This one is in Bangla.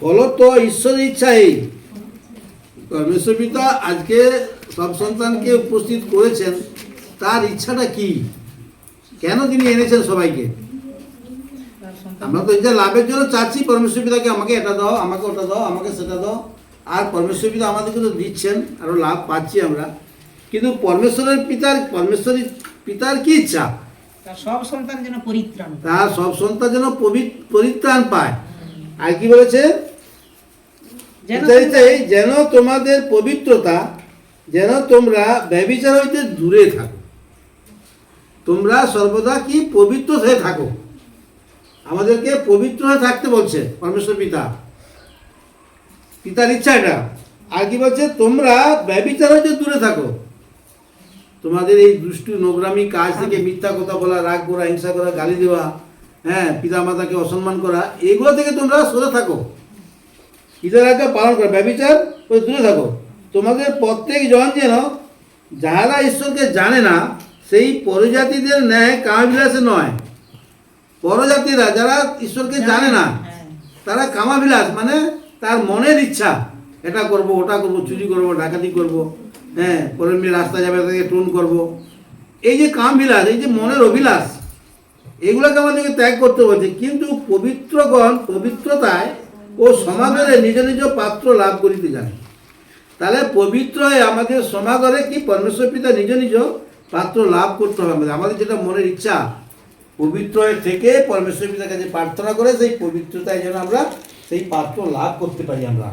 ফলত ঈশ্বরের ইচ্ছা এই পরমেশ্বর পিতা আজকে সব সন্তানকে উপস্থিত করেছেন, তার ইচ্ছাটা কি, কেন তিনি এনেছেন সবাইকে? আমরা তো এটা লাভের জন্য চাচ্ছি পরমেশ্বর পিতাকে, আমাকে এটা দাও, আমাকে ওটা দাও, আমাকে সেটা দাও, আর পরমেশ্বর পিতা আমাদেরকে তো দিচ্ছেন, আরও লাভ পাচ্ছি আমরা। কিন্তু পরমেশ্বরের পিতার কি ইচ্ছা? তার সব সন্তান যেন পরিত্রাণ পায়। তার সব সন্তান যেন পরিত্রাণ পায়। আর কি বলেছে? যেন তোমাদের পবিত্রতা, যেন তোমরা ব্যভিচার হইতে দূরে থাকো। তোমরা সর্বদা কি পবিত্র হয়ে থাকো। আমাদেরকে পবিত্র হয়ে থাকতে বলছে পরমেশ্বর পিতার ইচ্ছা এটা। আর কি বলছে? তোমরা ব্যভিচার হইতে দূরে থাকো। তোমাদের এই দুষ্টু নোংরামি কাজ থেকে, মিথ্যা কথা বলা, রাগ করা, হিংসা করা, গালি দেওয়া, হ্যাঁ, পিতা মাতাকে অসম্মান করা, এগুলো থেকে তোমরা সরে থাকো। পিতার আজ্ঞা পালন করো, ব্যভিচার করে দূরে থাকো। তোমাদের প্রত্যেক জন যেন যাহারা ঈশ্বরকে জানে না সেই পরজাতিদের ন্যায় কামাবিলাসে নয়। পরজাতিরা যারা ঈশ্বরকে জানে না তারা কামাবিলাস মানে তার মনের ইচ্ছা, এটা করব, ওটা করব, চুরি করব, ডাকাতি করব, হ্যাঁ, পরের মেয়ে রাস্তা যাবে তাকে টোন করব, এই যে কামবিলাস, এই যে মনের অভিলাষ, এগুলোকে আমাদেরকে ত্যাগ করতে বলছে। কিন্তু পবিত্রগণ পবিত্রতায় ও সমাগরে নিজ নিজ পাত্র লাভ করিতে জানে। তাহলে পবিত্র হয়ে আমাদের সমাগরে কি পরমেশ্বর পিতা নিজ নিজ পাত্র লাভ করতে হবে। আমাদের যেটা মনের ইচ্ছা, পবিত্র হয়ে থেকে পরমেশ্বর পিতার কাছে প্রার্থনা করে সেই পবিত্রতায় যেন আমরা সেই পাত্র লাভ করতে পারি আমরা।